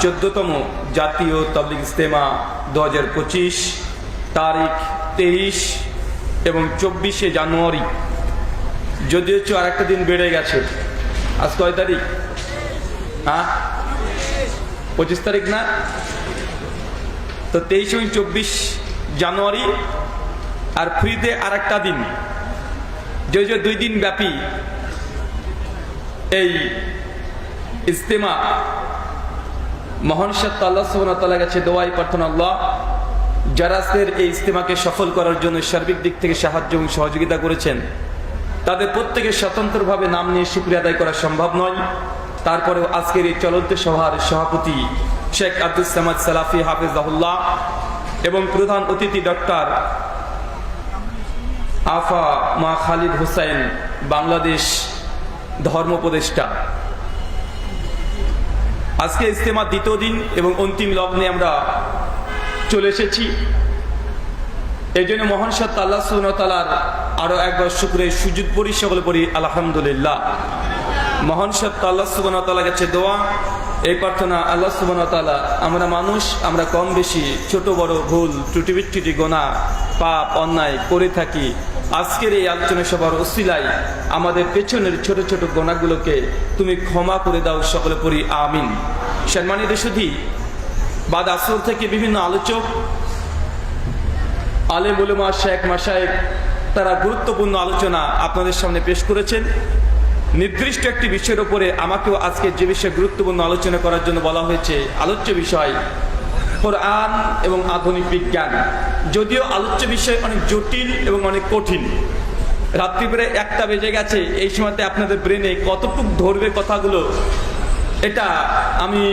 14তম জাতীয় তাবলীগ ইজতেমা 2025 তারিখ 23 এবং 24শে জানুয়ারি। যদিও আর একটা দিন বেড়ে গেছে, আজ কয় তারিখ? 25 তারিখ না? তো 23 এবং 24 জানুয়ারি আর ফ্রিতে আর একটা দিন, যে 2 দিন ব্যাপী এই ইজতেমা। মহান সত্তা আল্লাহ সুবহানাহু ওয়া তাআলার কাছে দোয়াই প্রার্থনা, আল্লাহ যারা আজকের এই ইজতেমাকে সফল করার জন্য সার্বিক দিক থেকে সাহায্য এবং সহযোগিতা করেছেন, তাদের প্রত্যেকের স্বতন্ত্রভাবে নাম নিয়ে শুকরিয়া আদায় করা সম্ভব নয়। তারপরেও আজকের এই চলন্ত সভার সভাপতি শেখ আব্দুস সামাদ সালাফি হাফিজাহুল্লাহ এবং প্রধান অতিথি ডক্টর আফা মা খালিদ হোসেন, বাংলাদেশ ধর্ম উপদেষ্টা। আজকে ইজতেমার দ্বিতীয় দিন এবং অন্তিম লগ্নে আমরা চলে এসেছি। এই জন্য মহান সত্তা আল্লাহ সুবহানাহু ওয়া তাআলার আরো একবার শুকরিয়া সুজুদ পড়ি, সকলে পড়ি আলহামদুলিল্লাহ। মহান সত্তা আল্লাহ সুবহানাহু ওয়া তাআলার কাছে দোয়া, এই প্রার্থনা, আল্লাহ সুবহানাহু ওয়া তাআলা আমরা মানুষ, আমরা কম বেশি ছোট বড় ভুল ত্রুটি বিচ্যুতি গুনাহ পাপ অন্যায় করে থাকি। আজকের এই আলোচনা সভার ওসিলায় আমাদের পেছনের ছোট ছোট গুনাহগুলোকে তুমি ক্ষমা করে দাও, সকলে পড়ি আমিন। সম্মানিত সুধী, বাদ আসর থেকে বিভিন্ন আলোচক, আলেম উলামা, শেখ মাশায়েখ, তারা গুরুত্বপূর্ণ আলোচনা আপনাদের সামনে পেশ করেছেন। নির্দিষ্ট একটি বিষয়ের উপরে আমাকেও আজকে যে বিষয়ে গুরুত্বপূর্ণ আলোচনা করার জন্য বলা হয়েছে, আলোচ্য বিষয় কোরআন এবং আধুনিক বিজ্ঞান। যদিও আলোচ্য বিষয় অনেক জটিল এবং অনেক কঠিন। রাত্রি প্রায় 1টা বেজে গেছে, এই সময়তে আপনাদের ব্রেনে কতটুক ধরবে কথাগুলো, এটা আমি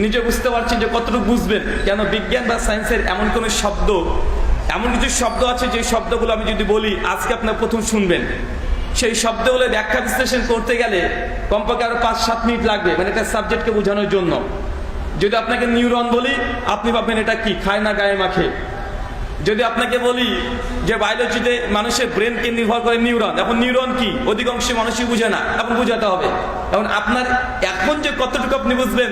নিজে বুঝতে পারছি যে কতটুকু বুঝবেন। কেন বিজ্ঞান বা সায়েন্সের এমন কোনো শব্দ, এমন কিছু শব্দ আছে যে শব্দগুলো আমি যদি বলি আজকে আপনার প্রথম শুনবেন, সেই শব্দগুলো ব্যাখ্যা বিশ্লেষণ করতে গেলে কমপক্ষে আরো 5-7 মিনিট লাগবে, মানে একটা সাবজেক্টকে বোঝানোর জন্য। যদি আপনাকে নিউরন বলি, আপনি ভাববেন এটা কি, খায় না গায়ে মাখে। যদি আপনাকে বলি যে বায়োলজিতে মানুষের ব্রেনকে নির্ভর করে নিউরন, এখন নিউরন কি অধিকাংশ মানুষই বুঝে না, এখন বুঝাতে হবে। এখন আপনার এখন যে কতটুকু আপনি বুঝবেন,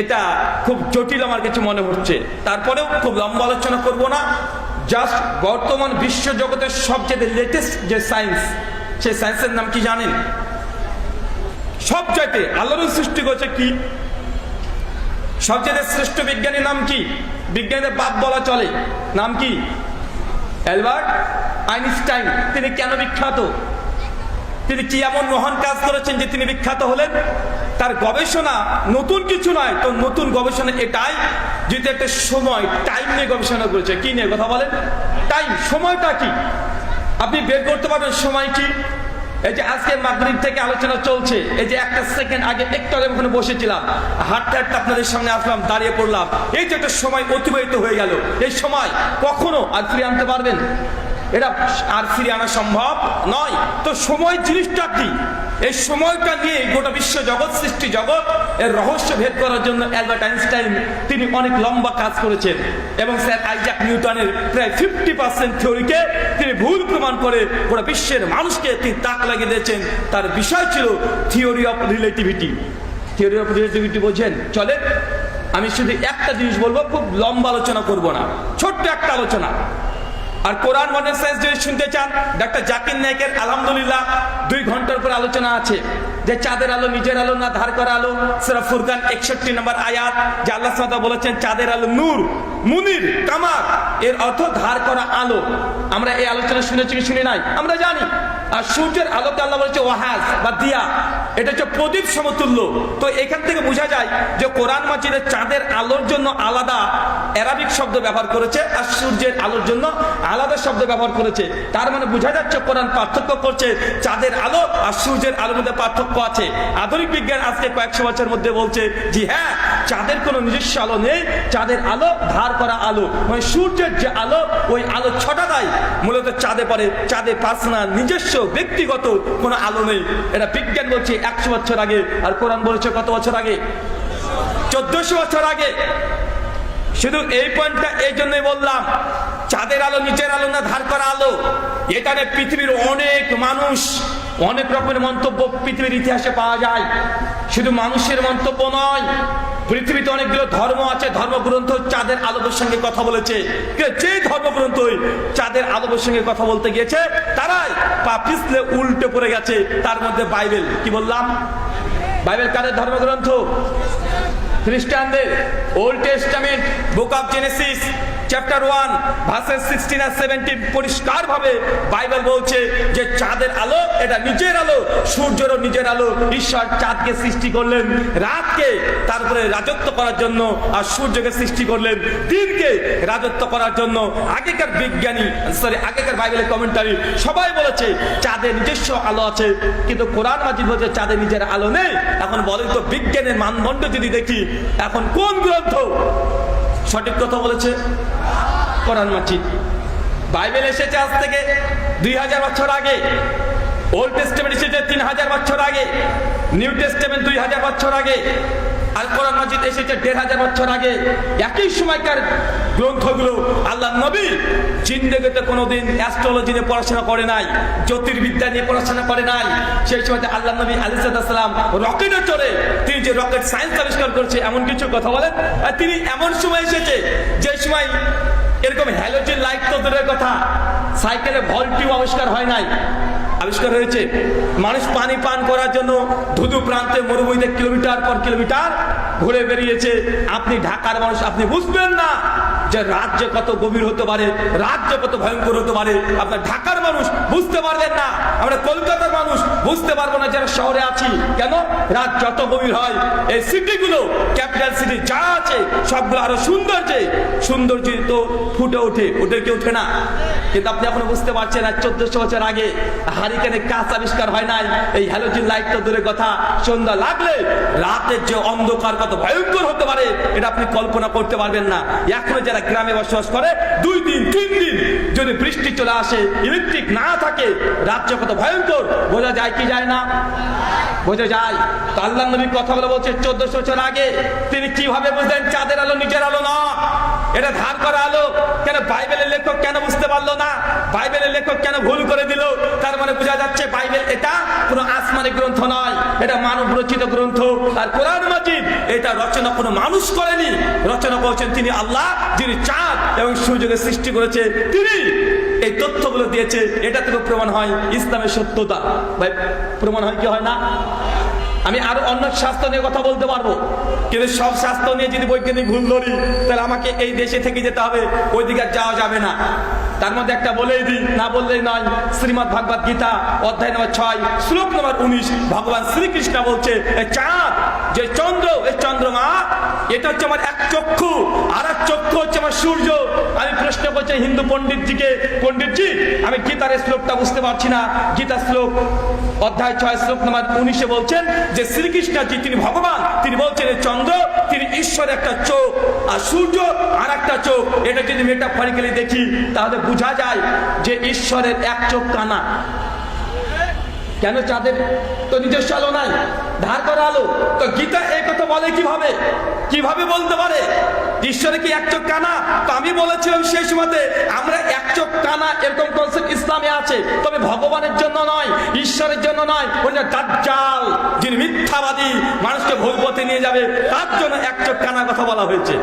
এটা খুব জটিল আমার কাছে মনে হচ্ছে। তারপরেও খুব লম্বা আলোচনা করব না, জাস্ট বর্তমান বিশ্ব জগতের সবচেয়ে লেটেস্ট যে সায়েন্স, সেই সায়েন্সের নাম কি জানেন? সবচাইতে আল্লাহর সৃষ্টি করেছে কি, সবচেয়ে শ্রেষ্ঠ বিজ্ঞানীর নাম কি? বিজ্ঞানীদের বাপ বলা চলে, নাম কি? Albert Einstein. তিনি কেন বিখ্যাত? তিনি কি এমন মহান কাজ করেছেন যে তিনি বিখ্যাত হলেন? তার গবেষণা নতুন কিছু নয়, তো নতুন গবেষণা এটাই যেটা একটা সময়, টাইম নিয়ে গবেষণা করেছে। কি নিয়ে কথা বলেন? টাইম, সময়টা কি আপনি বের করতে পারবেন? সময় কি? এই যে আজকে মাগরিব থেকে আলোচনা চলছে, এই যে 1 সেকেন্ড আগে একটু আগে ওখানে বসেছিলাম, হাঁটতে হাঁটতে আপনাদের সামনে আসলাম, দাঁড়িয়ে পড়লাম, এই যে একটা সময় অতিবাহিত হয়ে গেল, এই সময় কখনো আর ফিরে আনতে পারবেন? এটা আর ফিরে আনা সম্ভব নয়। তো সময় জিনিসটা কি? এই সময়টা নিয়ে গোটা বিশ্ব জগৎ, সৃষ্টি জগৎ এর রহস্য ভেদ করার জন্য অ্যালবার্ট আইনস্টাইন তিনি অনেক লম্বা কাজ করেছেন এবং স্যার আইজাক নিউটনের প্রায় 50% থিওরিকে তিনি ভুল প্রমাণ করে গোটা বিশ্বের মানুষকে তিনি তাক লাগিয়ে দিয়েছেন। তার বিষয় ছিল theory of relativity. Theory of relativity বোঝেন? চলে আমি শুধু একটা জিনিস বলবো, খুব লম্বা আলোচনা করব না, ছোট্ট একটা আলোচনা। আর কোরআন মডার্ন সায়েন্স যদি শুনতে চান, ডাক্তার জাকির নায়েকের আলহামদুলিল্লাহ 2 ঘন্টার পর আলোচনা আছে যে চাঁদের আলো নিজের আলো না, ধার করা আলো। সূরা ফুরকান 61 নম্বর আয়াত, যে আল্লাহ সুবহানাহু ওয়া তাআলা বলেছেন চাঁদের আলো নূর, মুনির, কামার, এর অর্থ ধার করা আলো। আমরা এই আলোচনা শুনেছি কি শুনি নাই? আমরা জানি। আর সূর্যের আলোকে আল্লাহ বলেছে ওয়াহাজ বা দিয়া, এটা হচ্ছে প্রদীপ সমতুল্য। তো এখান থেকে বোঝা যায় যে কোরআন মাজিদে চাঁদের আলোর জন্য আলাদা অ্যারাবিক শব্দ ব্যবহার করেছে, আর সূর্যের আলোর জন্য আলাদা শব্দ ব্যবহার করেছে। তার মানে বোঝা যাচ্ছে কোরআন পার্থক্য করছে, চাঁদের আলো আর সূর্যের আলোর মধ্যে পার্থক্য আছে। আধুনিক বিজ্ঞান আজকে কয়েকশো বছরের মধ্যে বলছে জি হ্যাঁ, চাঁদের কোনো নিজস্ব আলো নেই, চাঁদের আলো ধার করা আলো, মানে সূর্যের যে আলো ওই আলো ছটা দেয় মূলত চাঁদে পড়ে। চাঁদে পার্সোনাল নিজস্ব ব্যক্তিগত কোনো আলো নেই। এটা বিজ্ঞান বলছে 100 বছর আগে, আর কোরআন বলেছে কত বছর আগে? 1400 বছর আগে। শুধু এই পয়েন্টটা এই জন্যই বললাম, চাঁদের আলো নিচের আলো না, ধার করা আলো। এখানে পৃথিবীর অনেক মানুষ অনেক রকমের মন্তব্য পৃথিবীর ইতিহাসে পাওয়া যায়। শুধু মানুষের মন্তব্য নয়, পৃথিবীতে অনেকগুলো ধর্ম আছে, ধর্মগ্রন্থ চাঁদের আলো প্রসঙ্গে কথা বলেছে। যে ধর্মগ্রন্থ চাঁদের আলো প্রসঙ্গে কথা বলতে গিয়েছে তারাই পা পিছলে উল্টে পড়ে গেছে। তার মধ্যে বাইবেল, কি বললাম, বাইবেল কাদের ধর্মগ্রন্থ? খ্রিস্টানদের। Old testament book of Genesis chapter 1 versus 16 আর 17 পরিষ্কার ভাবে বাইবেল বলছে যে চাঁদের আলো এটা নিজের আলো, সূর্যেরও নিজের আলো। ঈশ্বর চাঁদকে সৃষ্টি করলেন রাতকে তারপরে রাজত্ব করার জন্য, আর সূর্যকে সৃষ্টি করলেন দিনকে রাজত্ব করার জন্য। আগেকার বিজ্ঞানী আগেকার বাইবেলের কমেন্টারি সবাই বলেছে চাঁদের নিজস্ব আলো আছে, কিন্তু কোরআন মাজিদ বলছে চাঁদের নিজের আলো নেই। এখন বলেন তো বিজ্ঞানের মানদণ্ড যদি দেখি এখন কোন গ্রন্থ সঠিক কথা বলেছে? কোরআন মাজিদ। বাইবেল এসেছে আজ থেকে 2000 বছর আগে, ওল্ড টেস্টামেন্ট এসেছে 3000 বছর আগে, নিউ টেস্টামেন্ট 2000 বছর আগে, আর কোরআন মাজিদ এসেছে 1500 বছর আগে। একই সময়কার গ্রন্থগুলো। আল্লাহ নবী জিন্দেগিতে কোনোদিন অ্যাস্ট্রোলজি নিয়ে পড়াশোনা করে নাই, জ্যোতির্বিদ্যা নিয়ে পড়াশোনা করে নাই। সেই সময় আল্লাহ নবী আলাইহিস সালাম রকেটে চড়ে তিনি যে রকেট সায়েন্স আবিষ্কার করছে এমন কিছু কথা বলেন। আর তিনি এমন সময় এসেছে যে সময় এরকম হ্যালোজেন লাইট তো দূরের কথা, সাইকেলে ভল্টিউ আবিষ্কার হয় নাই, আবিষ্কার হয়েছে। মানুষ পানি পান করার জন্য ধুধু প্রান্তে মরুভূমিতে কিলোমিটার পর কিলোমিটার ঘুরে বেরিয়েছে। আপনি ঢাকার মানুষ, আপনি বুঝবেন না যে রাজ্য কত গভীর হতে পারে, রাজ্য কত ভয়ঙ্কর হতে পারে। আপনার ঢাকার মানুষ বুঝতে পারবেন না, আমরা কলকাতার মানুষ বুঝতে পারবো না যারা শহরে আছি। কেন? রাত যত গভীর হয় এই সিটিগুলো, ক্যাপিটাল সিটি যা আছে সবগুলো আরো সৌন্দর্য তো ফুটে ওঠে কি ওঠে না? কিন্তু আপনি এখনো বুঝতে পারছেন না 1400 বছর আগে হারিকেনে কাঁচ আবিষ্কার হয় নাই, এই হ্যালোজেন লাইট তো দূরের কথা। সন্ধ্যা লাগলে রাতের যে অন্ধকার কত ভয়ঙ্কর হতে পারে এটা আপনি কল্পনা করতে পারবেন না। এখনো যারা গ্রামে বসবাস করে 2 দিন 3 দিন যদি বৃষ্টি চলে আসে, ইলেকট্রিক না থাকে, রাজ্য কত ভয়ঙ্কর বোঝা যায় কি যায় না? বোঝা যায়। তো আল্লাহ নবী কথা বলে বলছে 1400 বছর আগে তিনি কিভাবে বুঝলেন চাঁদের আলো নিজের আলো না, এটা ধার করা আলো? কেন বাইবেলের লেখক কেন বুঝতে পারলো না? বাইবেলের লেখক কেন ভুল করে দিল? তার মানে বোঝা যাচ্ছে বাইবেল এটা কোনো আসমানি গ্রন্থ নয়, এটা মানব রচিত গ্রন্থ। আর কোরআন মাজিদ এটা রচনা কোনো মানুষ করেনি, রচনা করেছেন তিনি আল্লাহ, যিনি চাঁদ এবং সূর্যকে সৃষ্টি করেছে, তিনি এই তথ্যগুলো দিয়েছে। এটা থেকে প্রমাণ হয় ইসলামের সত্যতা। ভাই প্রমাণ হয় কি হয় না? আমি আরো অন্য শাস্ত্র নিয়ে কথা বলতে পারবো, কিন্তু সব শাস্ত্র নিয়ে যদি বৈজ্ঞানিক ভুল ধরি তাহলে আমাকে এই দেশে থেকে যেতে হবে, ওই দিকে যাওয়া যাবে না। তার মধ্যে একটা বলেই দিই, না বললেই নয়। শ্রীমদ ভাগবত গীতা অধ্যায় নম্বর 6 শ্লোক নম্বর 19 ভগবান শ্রীকৃষ্ণ বলছে চাঁদ যে চন্দ্র, এই চন্দ্রমা এটা হচ্ছে আমার এক চক্ষু, আর এক চক্ষু হচ্ছে আমার সূর্য। আমি প্রশ্ন করছি হিন্দু পণ্ডিতজিকে, পণ্ডিতজি আমি গীতার শ্লোকটা বুঝতে পারছি না। গীতা শ্লোক অধ্যায় 6 শ্লোক নম্বর 19 বলছেন যে শ্রীকৃষ্ণজি তিনি ভগবান, তিনি বলছেন চন্দ্র তিনি ঈশ্বর একটা চোখ, আর সূর্য আর একটা চোখ। এটা যদি মেটাফরিক্যালি দেখি তাহলে বোঝা যায় যে ঈশ্বরের এক চোখ কানা। কেন? চাঁদের তো নিজস্ব আলো নাই, ধার করা আলো। তো গীতা এই কথা বলে কিভাবে বলতে পারে ঈশ্বরের কি এক চোখ কানা? তো আমি বলেছিলাম সেই সময়তে আমরা এক চোখ কানা এরকম কনসেপ্ট ইসলামে আছে, তবে ভগবানের জন্য নয়, ঈশ্বরের জন্য নয়। ওই যে দাজ্জাল যিনি মিথ্যাবাদী মানুষকে ভুল পথে নিয়ে যাবে, তার জন্য এক চোখ কানা কথা বলা হয়েছে।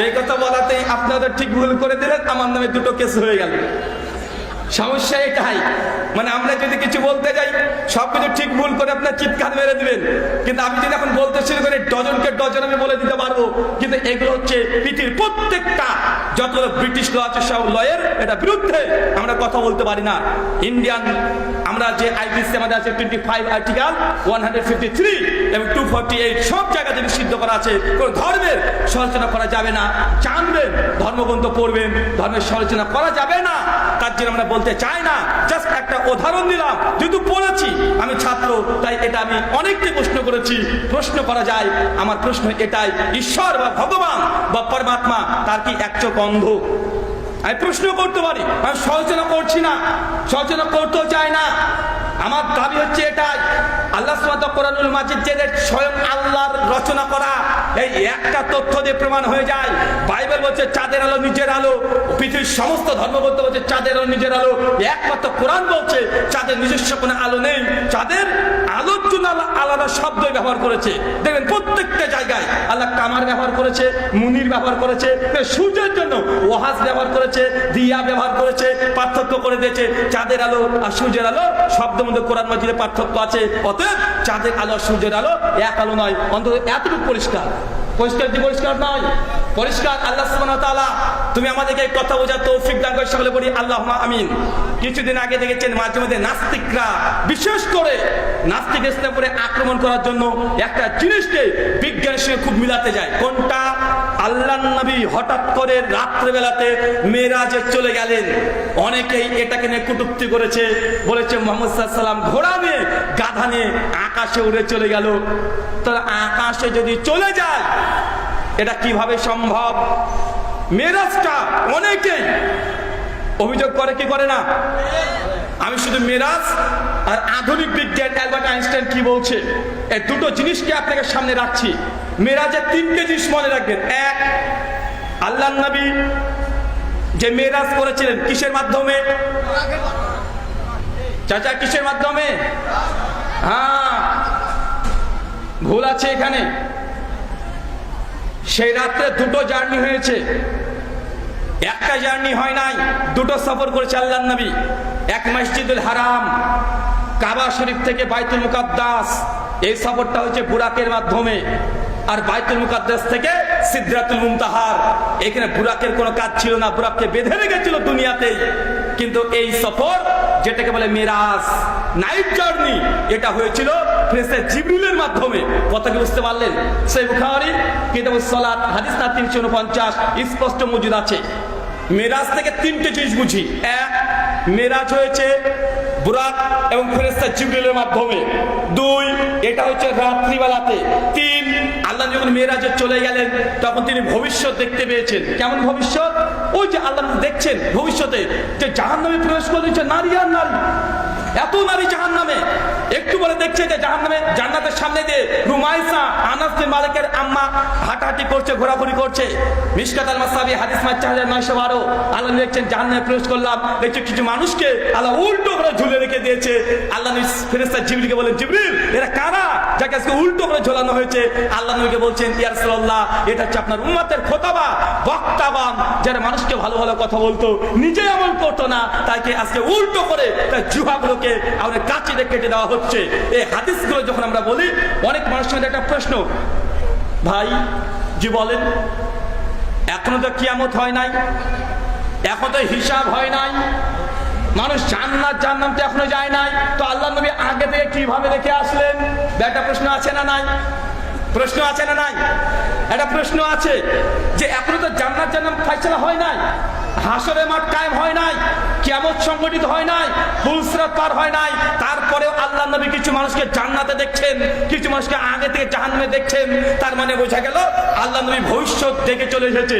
এই কথা বলাতেই আপনাদের ঠিক ভুল করে দিলেন, আমার নামে 2টো কেস হয়ে গেল। সমস্যা এটাই, মানে আমরা যদি কিছু বলতে যাই সবকিছু ঠিক ভুল করে আপনার চিৎকার মেরে দিবেন, কিন্তু আমি যদি এখন বলতে শুরু করি ডজনকে ডজন আমি বলে দিতে পারবো। কিন্তু এগুলো হচ্ছে পৃথিবীর প্রত্যেকটা যতগুলো ব্রিটিশ ল আছে সব লয়ের এটা বিরুদ্ধে আমরা কথা বলতে পারি না। ইন্ডিয়ান আমরা যে আইপিসি আমাদের আছে 25 আর্টিকেল 153 এবং 248 সব জায়গাতে নিষিদ্ধ করা আছে কোন ধর্মের সমালোচনা করা যাবে না। জানবেন ধর্মগ্রন্থ পড়বেন, ধর্মের সমালোচনা করা যাবে না। তার জন্য আমরা বলতে চাই না, জাস্ট একটা উদাহরণ দিলাম। যেহেতু পড়েছি আমি ছাত্র, তাই এটা আমি অনেককে প্রশ্ন করেছি, প্রশ্ন করা যায়। আমার প্রশ্ন এটাই, ঈশ্বর বা ভগবান বা পরমাত্মা তার কি এক চোখ অন্ধ? আমি প্রশ্ন করতে পারি, আমি সমালোচনা করছি না, সমালোচনা করতেও চাই না। আমার দাবি হচ্ছে এটাই, আল্লাহ সুবহানাহু কোরআনুল মাজিদ যে স্বয়ং আল্লাহর রচনা করা, এই একটা তথ্য দিয়ে প্রমাণ হয়ে যায়। বাইবেল বলছে চাঁদের আলো নিজের আলো, পৃথিবীর সমস্ত ধর্মগ্রন্থ বলছে চাঁদের আলো নিজের আলো, একমাত্র কোরআন বলছে চাঁদের নিজস্ব কোনো আলো নেই। চাঁদের আলোর জন্য আলাদা শব্দ ব্যবহার করেছে, দেখবেন প্রত্যেকটা জায়গায় আল্লাহ কামার ব্যবহার করেছে, মুনির ব্যবহার করেছে, সূর্যের জন্য ওয়াহাজ ব্যবহার করেছে, দিয়া ব্যবহার করেছে, পার্থক্য করে দিয়েছে। চাঁদের আলো আর সূর্যের আলো শব্দের মধ্যে কোরআন মাজিদে পার্থক্য আছে। অতএব চাঁদের আলো আর সূর্যের আলো এক আলো নয়, অন্তত এতটুকু পরিষ্কার। পরিষ্কার কি পরিষ্কার নয়? পরিষ্কার। আল্লাহ সুবহানাহু ওয়া তাআলা তুমি আমাদেরকে এই কথা বোঝার তৌফিক দান করে, সকলে বলি আল্লাহুম্মা আমিন। কিছুদিন আগে দেখেছেন মাঝে মধ্যে নাস্তিকরা, বিশেষ করে নাস্তিক ইসলামের উপরে আক্রমণ করার জন্য একটা জিনিসকে বিজ্ঞানের সঙ্গে খুব মিলাতে যায়। কোনটা? আল্লাহর নবী হঠাৎ করে রাত্রেবেলাতে মেরাজে চলে গেলেন। অনেকেই এটাকে নিয়ে কটূক্তি করেছে, বলেছে মুহাম্মদ সাল্লাল্লাহু আলাইহি ওয়াসাল্লাম ঘোড়া নিয়ে, গাধা নিয়ে আকাশে উড়ে চলে গেল। তাহলে আকাশে যদি চলে যায় এটা কিভাবে সম্ভব? মেরাজটা অনেকেই অভিযোগ করে, কি করে না? আমি শুধু মেরাজ আর আধুনিক বিজ্ঞান অ্যালবার্ট আইনস্টাইন কি বলছে এই দুটো জিনিসকে আপনাকে সামনে রাখছি। মেরাজের তিনটে জিনিস মনে রাখবেন। এক, আল্লাহর নবী যে মেরাজ করেছিলেন কিসের মাধ্যমে? চাচা কিসের মাধ্যমে? হ্যাঁ, ভুল আছে এখানে। সেই রাত্রে দুটো জার্নি হয়েছে, একটা জার্নি হয় নাই, দুটো সফর করেছে আল্লাহর নবী। এক মসজিদুল হারাম, কাবা শরীফ থেকে বাইতুল মুকাদ্দাস, এই সফরটা হচ্ছে বুরাকের মাধ্যমে। আর বাইতুল মুকাদ্দাস থেকে সিদরাতুল মুনতাহার, এখানে বুরাকের কোনো কাজ ছিল না, বুরাককে বেঁধে রেখেছিল দুনিয়াতেই। কিন্তু এই সফর যেটাকে বলে মেরাজ, নাইট জার্নি, এটা হয়েছিল ফেরেশতা জিবরিলের মাধ্যমে। কথা কি বুঝতে পারলেন? সহিহ বুখারী কিতাবুস সালাত হাদিস 349 স্পষ্ট মজুদ আছে। মেরাজ থেকে তিনটে জিনিস বুঝি। এক, মেরাজ হয়েছে বুরাক এবং ফেরেশতা জিবরিলের মাধ্যমে। দুই, এটা হচ্ছে রাত্রিবেলাতে। তিন, আল্লাহ যখন মেরাজে চলে গেলেন তখন তিনি ভবিষ্যৎ দেখতে পেয়েছেন। কেমন ভবিষ্যৎ? ওই যে আল্লাহ দেখছেন ভবিষ্যতে যে জাহান্নামে প্রবেশ করলে নারী আর নারী, এত নারী জাহান্নামে। একটু বলে দেখছে যে জাহান্নামে জান্নাতের সামনে দিয়ে রুমাইসা আনাস বিন মালিকের আম্মা হাঁটাহাঁটি করছে, ঘোরাঘুরি করছে। মিশকাত আল মাসাবি হাদিস 4912 আল্লাহ দেখছেন জাহান্নামে প্রবেশ করলাম, দেখছে কিছু মানুষকে আল্লাহ উল্টো করে ঝুলে রেখে দিয়েছে। আল্লাহ ফেরেশতা জিবরিলকে বলেন, জিবরিল এরা কারা যাকে আজকে উল্টো করে ঝোলানো হয়েছে? আল্লাহ নবীকে বলছেন, ইয়া রাসূলুল্লাহ এটা হচ্ছে আপনার উম্মতের খোতাবা, বক্তাবান, যারা মানুষকে ভালো ভালো কথা বলতো, নিজে আমল করতো না, তাকে আজকে উল্টো করে তার জিহ্বাগুলোকে আমাদের কাছে কেটে দেওয়া হচ্ছে। এই হাদিসগুলো যখন আমরা বলি, অনেক মানুষের মধ্যে একটা প্রশ্ন, ভাই জি বলেন, এখনো তো কিয়ামত হয় নাই, এখন তো হিসাব হয় নাই, মানুষ জান্নাত জাহান্নাম তো এখনো যায় নাই, তো আল্লাহ নবী আগে থেকে কিভাবে দেখে আসলেন? একটা প্রশ্ন আছে না নাই? প্রশ্ন আছে না নাই? একটা প্রশ্ন আছে যে এখনো তো জান্নাত জাহান্নাম ফায়সালা হয় নাই, হাসরের মাঠ কায়েম হয় নাই, কিয়ামত সংগঠিত হয় নাই, ফুলসিরাত পার হয় নাই, তারপরেও আল্লাহ নবী কিছু মানুষকে জান্নাতে দেখছেন, কিছু মানুষকে আগে থেকে জাহান্নামে দেখছেন। তার মানে বোঝা গেল আল্লাহ নবী ভবিষ্যৎ দেখে চলে এসেছে।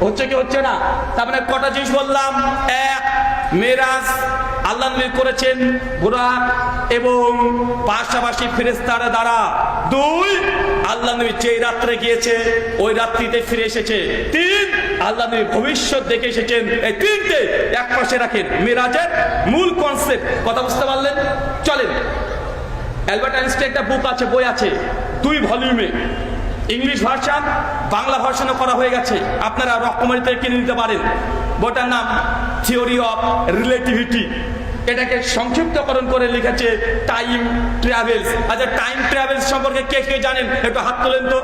হচ্ছে কি হচ্ছে না? তার মানে কটা জিনিস বললাম। এক, মেরাজ আল্লাহ নবী করেছেন বুরাক এবং পাশাপাশি ফেরেশতারা দ্বারা। দুই, আল্লাহ নবী যেই রাত্রে গিয়েছে ওই রাত্রিতে ফিরে এসেছে। তিন, আল্লাহ নবী ভবিষ্যৎ দেখে এসেছেন। এই তিনটে এক পাশে রাখেন মেরাজের মূল কনসেপ্ট। কথা বুঝতে পারলেন? চলেন, অ্যালবার্ট আইনস্টাইন একটা বুক আছে, বই আছে 2 ভলিউমে, ইংলিশ ভার্সন, বাংলা ভার্সনও করা হয়ে গেছে, আপনারা রকমারিতে কিনে নিতে পারেন। বইটার নাম থিওরি অফ রিলেটিভিটি। এটাকে সংক্ষিপ্তকরণ করে লিখেছে টাইম ট্রাভেলস। আচ্ছা, টাইম ট্রাভেলস সম্পর্কে কে কে জানেন একটু হাত তোলেন তো।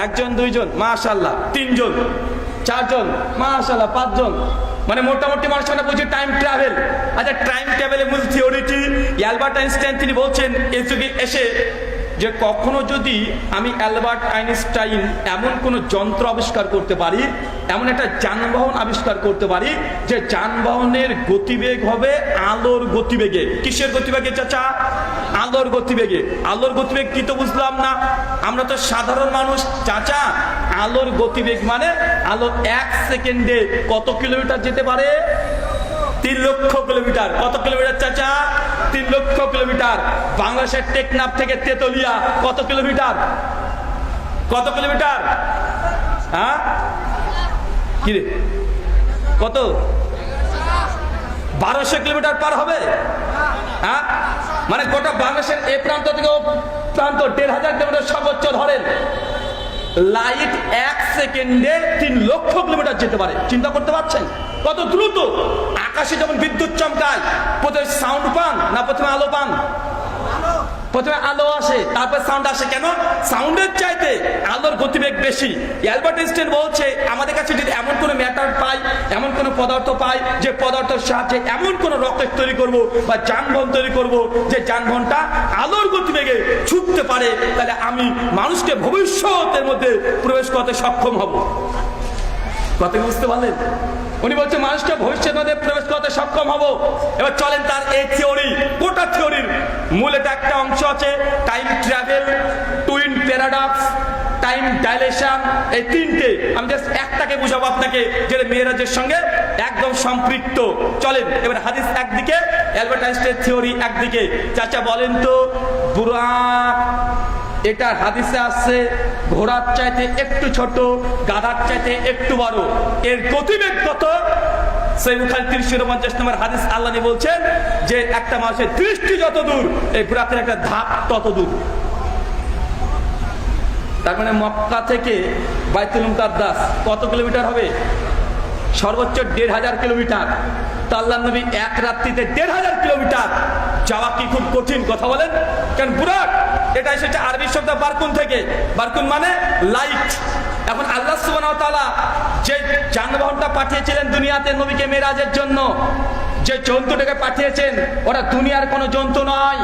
একজন, দুইজন, মাশাআল্লাহ, তিনজন, চারজন, মাশাআল্লাহ, পাঁচজন, মানে মোটামুটি মানুষ মানে বুঝে টাইম ট্রাভেল। আচ্ছা, টাইম ট্রাভেলের মূল থিওরিটি অ্যালবার্ট আইনস্টাইন তিনি বলছেন এই যুগে এসে যে কখনো যদি আমি অ্যালবার্ট আইনস্টাইন এমন কোনো যন্ত্র আবিষ্কার করতে পারি, এমন একটা যানবাহন আবিষ্কার করতে পারি যে যানবাহনের গতিবেগ হবে আলোর গতিবেগে। কিসের গতিবেগে চাচা? আলোর গতিবেগে। আলোর গতিবেগ কি তো বুঝলাম না, আমরা তো সাধারণ মানুষ চাচা। আলোর গতিবেগ মানে আলো 1 সেকেন্ডে কত কিলোমিটার যেতে পারে? 3 লক্ষ কিলোমিটার। কত কিলোমিটার চাচা? 3 লক্ষ কিলোমিটার। বাংলাদেশের টেকনাফ থেকে তেতুলিয়া কত কিলোমিটার? কত কিলোমিটার? হ্যাঁ, কি রে, কত? 1200 কিলোমিটার পার হবে। হ্যাঁ, মানে গোটা বাংলাদেশের এ প্রান্ত থেকে ও প্রান্ত 1500 কিলোমিটার সর্বোচ্চ ধরেন। লাইট 1 সেকেন্ডে 3 লক্ষ কিলোমিটার যেতে পারে। চিন্তা করতে পারছেন কত দ্রুত? আকাশে যেমন বিদ্যুৎ চমকায়, প্রথমে সাউন্ড পান না প্রথমে আলো পান? প্রথমে আলো আসে, তারপর সাউন্ড আসে। কেন? সাউন্ডের চাইতে আলোর গতিবেগ বেশি। অ্যালবার্ট আইনস্টাইন বলছে, আমাদের কাছে যদি এমন কোনো ম্যাটার পাই, এমন কোনো পদার্থ পাই, যে পদার্থের সাহায্যে এমন কোনো রকেট তৈরি করব বা যানবাহন তৈরি করব যে যানবাহনটা আলোর গতিবেগে ছুটতে পারে, তাহলে আমি মানুষকে ভবিষ্যতের মধ্যে প্রবেশ করতে সক্ষম হব। কথা বুঝতে পারলেন? উনি বলছে মানুষকে ভবিষ্যতের মধ্যে প্রবেশ করতে সক্ষম হব। এবার চলেন তার এই থিওরি, গোটা থিওরির মূল এটা একটা অংশ আছে, time travel, twin paradox, time dilation. এই তিনটে আমি জাস্ট একটাকে বুঝাবো আপনাকে, যেটা মেরাজের সঙ্গে একদম সম্পৃক্ত। চলেন এবার হাদিস একদিকে, অ্যালবার্ট আইনস্টাইনের থিওরি একদিকে। চাচা বলেন তো, বুরাক, এটা হাদিসে আসছে ঘোড়ার চাইতে একটু ছোট, গাধার চাইতে একটু বড়, এর গতিবেগ কত? সহিহ বুখারী 350 নম্বর হাদিস, আল্লাহ নবী বলছেন যে একটা মানুষের দৃষ্টি যত দূর, এই বুরাকের একটা ধাপ তত দূর। তার মানে মক্কা থেকে বাইতুল মুকাদ্দাস কত কিলোমিটার হবে? সর্বোচ্চ 1500 কিলোমিটার। তো আল্লাহ নবী এক রাত্রিতে 1500 কিলোমিটার যাওয়া কি খুব কঠিন? কথা বলেন। কারণ বুরাক এটা এসেছে আরবি শব্দ বারকুন থেকে। বারকুন মানে লাইট। এখন আল্লাহ সুবহানাহু ওয়া তাআলা যে যানবাহনটা পাঠিয়েছিলেন দুনিয়াতে নবীকে মেরাজের জন্য, যে জন্তুটাকে পাঠিয়েছেন, ওরা দুনিয়ার কোনো জন্তু নয়,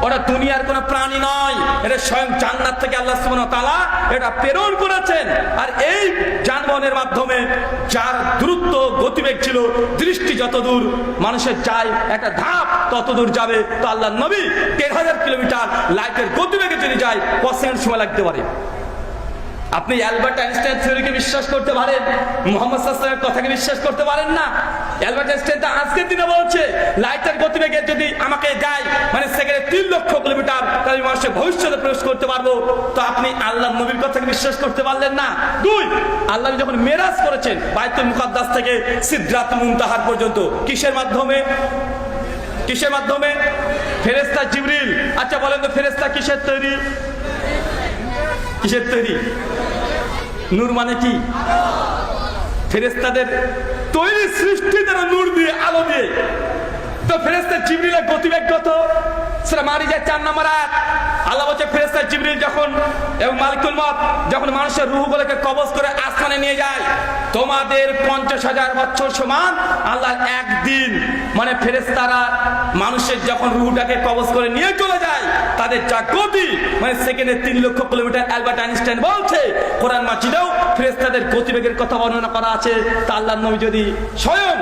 ওরা দুনিয়ার কোনো প্রাণী নয়, এটা স্বয়ং জান্নাত থেকে আল্লাহ সুবহানাহু ওয়া তাআলা এটা প্রেরণ করেছেন। আর এই যানবাহনের মাধ্যমে যার দ্রুত গতিবেগ ছিল, দৃষ্টি যত দূর মানুষের যায়, একটা ধাপ তত দূর যাবে। তো আল্লাহ নবী 1500 কিলোমিটার লাইটের গতিবেগে যদি যায়, কত সেকেন্ড সময় লাগতে পারে? আপনি অ্যালবার্ট আইনস্টাইন থিওরিকে বিশ্বাস করতে পারেন, মুহাম্মদ সাল্লাল্লাহু আলাইহি ওয়াসাল্লামের কথাকে বিশ্বাস করতে পারেন না? অ্যালবার্ট আইনস্টাইন তো আজকের দিনে বলছে লাইটের গতিবেগে যদি আমাকে যায়, মানে সেকেন্ডে 3 লক্ষ কিলোমিটার, তাহলে আমি মানুষের ভবিষ্যতে প্রবেশ করতে পারবো। তো আপনি আল্লাহর নবীর কথাকে বিশ্বাস করতে পারলেন না। 2, আল্লাহ যখন মেরাজ করেছেন বাইতুল মুকাদ্দাস থেকে সিদরাতুল মুনতাহার পর্যন্ত, কিসের মাধ্যমে? কিসের মাধ্যমে? ফেরেশতা জিবরিল। আচ্ছা বলেন তো, ফেরেশতা কিসের তৈরি? কিসের তৈরি? নূর মানে কি? ফেরেশতাদের তৈরি সৃষ্টি তারা নূর দিয়ে, আলো দিয়ে। তো ফেরেশতা জিবরিলের গতিবেগ কত? সূরা মারিজার 4 নম্বর আয়াত আল্লাহ বলছে, ফেরেশতা জিবরিল যখন এবং মালিকুল মউত যখন মানুষের রূহগুলোকে কবজ করে আসমানে নিয়ে যায়, তোমাদের 50,000 বছর সমান আল্লাহ একদিন, মানে ফেরেশতারা মানুষের যখন রূহটাকে কবজ করে নিয়ে চলে যায়, তাদের যা গতি, মানে সেকেন্ডে 3 লক্ষ কিলোমিটার। অ্যালবার্ট আইনস্টাইন বলছে কোরআন মাজিদেও ফেরেশতাদের গতিবেগের কথা বর্ণনা করা আছে। তা আল্লাহর নবী যদি স্বয়ং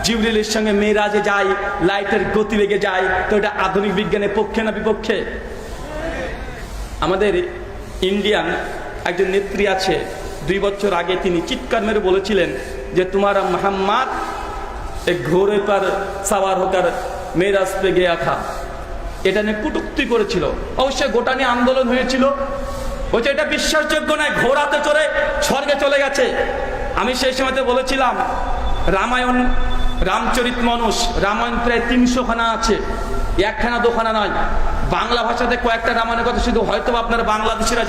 জিবরিলের সঙ্গে মেরাজে যায়, লাইটের গতিবেগে যায়, তো এটা আধুনিক বিজ্ঞানের পক্ষে না বিপক্ষে? আমাদের ইন্ডিয়ান একজন নেত্রী আছে, 2 বছর আগে তিনি চিৎকার মেরে বলেছিলেন যে তোমারা মোহাম্মদ এক ঘোড়ে পর সওয়ার হোকর মেরাজ পে গয়া থা। এটা নিয়ে কটূক্তি করেছিল। অবশ্যই গোটা নিয়ে আন্দোলন হয়েছিল। বলছে এটা বিশ্বাসযোগ্য নয়, ঘোড়াতে চড়ে স্বর্গে চলে গেছে। আমি সেই সময়তে বলেছিলাম রামায়ণ, রামচরিত মানস, রামায়ণ প্রায় 300 খানা আছে, একখানা দুখানা নয়। বাংলা ভাষাতে কয়েকটা রামায়ণের কথা শুধু হয়তো আপনারা বাংলাদেশিরা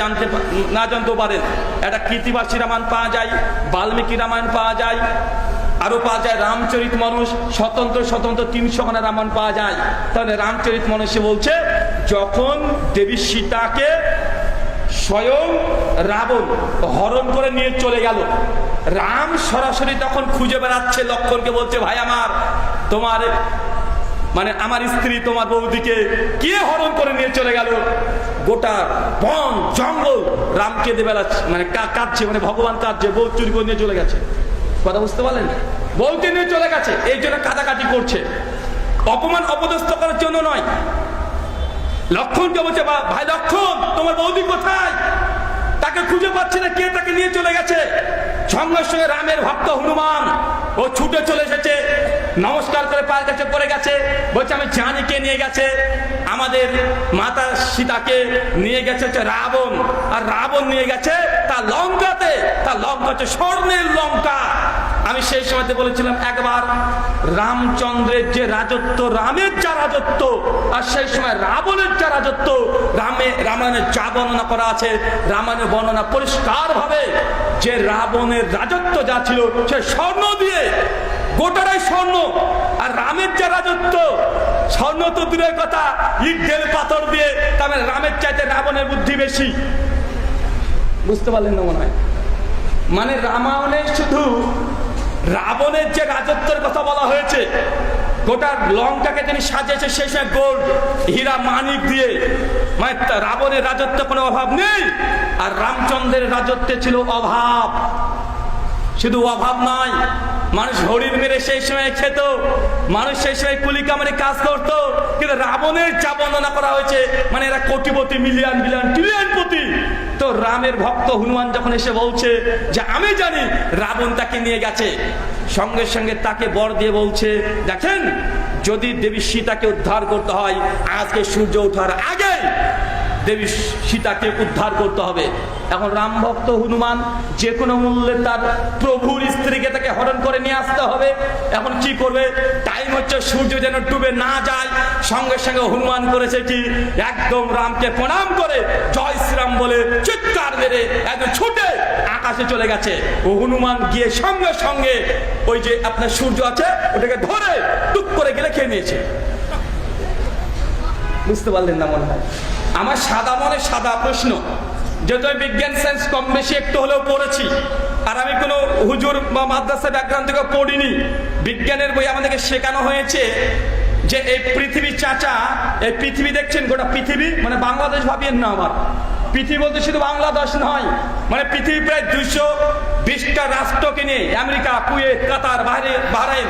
না জানতেও পারেন। একটা কৃতিবাসী রামায়ণ পাওয়া যায়, বাল্মীকি রামায়ণ পাওয়া যায়, আরো পাওয়া যায় রামচরিত মানস, স্বতন্ত্র 300 খানা রামায়ণ পাওয়া যায়। তাহলে রামচরিত মানসে বলছে যখন দেবী সীতাকে স্বয়ং রাবণ হরণ করে নিয়ে চলে গেল, রাম সরাসরি তখন খুঁজে বেড়াচ্ছে লক্ষ্মণকে, বলছে ভাই আমার, তোমার মানে আমার স্ত্রী তোমার বৌদিকে কে হরণ করে নিয়ে চলে গেল? গোটা বন জঙ্গল রামকে বেড়াচ্ছে, মানে কাঁদছে, মানে ভগবান কাঁদছে, বউ চুরি করে নিয়ে চলে গেছে। কথা বুঝতে পারলেন? বউকে নিয়ে চলে গেছে, এই জন্য কাঁদাকাটি করছে, অপমান অপদস্থ করার জন্য নয়। লক্ষ্মণকে বলছে ভাই লক্ষ্মণ, তোমার বৌদি কোথায়? তাকে খুঁজে পাচ্ছে না, কে তাকে নিয়ে চলে গেছে। সঙ্গে সঙ্গে রামের ভক্ত হনুমান ও ছুটে চলে এসেছে, নমস্কার করে পায়ের কাছে পড়ে গেছে, বলছে আমি জানি কে নিয়ে গেছে। আমাদের মাতা সীতাকে নিয়ে গেছে হচ্ছে রাবণ, আর রাবণ নিয়ে গেছে তার লঙ্কাতে। তার লঙ্কা হচ্ছে স্বর্ণের লঙ্কা। আমি সেই সময়তে বলেছিলাম একবার রামচন্দ্রের যে রাজত্ব, রামের যা রাজত্ব, আর সেই সময় রাবণের যা রাজত্ব, রামায়ণের যা বর্ণনা করা আছে, রামায়ণের বর্ণনা পরিষ্কার ভাবে যে রাবণের রাজত্ব যা ছিল সে স্বর্ণ দিয়ে, গোটাটাই স্বর্ণ। আর রামের যা রাজত্ব, স্বর্ণ তো দূরের কথা, ইট ঢেল পাথর দিয়ে, তার মানে রামের চাইতে রাবণের বুদ্ধি বেশি। বুঝতে পারলেন না মনে হয়? মানে রামায়ণে শুধু রাবণের যে রাজত্বের কথা বলা হয়েছে, গোটা লঙ্কাকে তিনি সাজিয়েছে সেই সময় গোল্ড, হীরা, মানিক দিয়ে, মানে রাবণের রাজত্বে কোনো অভাব নেই। আর রামচন্দ্রের রাজত্বে ছিল অভাব। শুধু অভাব নয়, মানুষ হরিণ মেরে সেই সময় খেত, মানুষ সেই সময় কুলি কামারি কাজ করত। কিন্তু রাবণের যা বর্ণনা করা হয়েছে, মানে এরা কোটিপতি, মিলিয়ন বিলিয়ন ট্রিলিয়ন পতি। তো রামের ভক্ত হনুমান যখন এসে বলছে যে আমি জানি রাবণ তাকে নিয়ে গেছে, সঙ্গে সঙ্গে তাকে বর দিয়ে বলছে, দেখেন যদি দেবী সীতাকে উদ্ধার করতে হয়, আজকে সূর্য ওঠার আগে দেবী সীতাকে উদ্ধার করতে হবে। এখন রাম ভক্ত হনুমান যে কোনো মূল্যে তার প্রভুর স্ত্রীকে তাকে হরণ করে নিয়ে আসতে হবে। এখন কি করবে? টাইম হচ্ছে সূর্য যেন ডুবে না যায়। সঙ্গে সঙ্গে হনুমান করেছে কি, একদম রামকে প্রণাম করে জয় শ্রীরাম বলে চিৎকার মেরে একদম ছুটে আকাশে চলে গেছে। ও হনুমান গিয়ে সঙ্গে সঙ্গে ওই যে আপনার সূর্য আছে ওটাকে ধরে টুক করে গেলে খেয়ে নিয়েছে। বুঝতে পারলেন না মনে হয়? আমার সাদা মনে সাদা প্রশ্ন, যেহেতু আমি বিজ্ঞান সায়েন্স কম বেশি একটু হলেও পড়েছি, আর আমি কোনো হুজুর বা মাদ্রাসা ব্যাকগ্রাউন্ড থেকে পড়িনি। বিজ্ঞানের বই আমাদেরকে শেখানো হয়েছে যে এই পৃথিবী চাচা, এই পৃথিবী দেখছেন গোটা পৃথিবী, মানে বাংলাদেশ ভাবিয়েন না আমার, পৃথিবী বলতে শুধু বাংলাদেশ নয়, মানে পৃথিবী প্রায় 220টা রাষ্ট্রকে নিয়ে, আমেরিকা, কুয়েত, কাতার, বাহরাইন,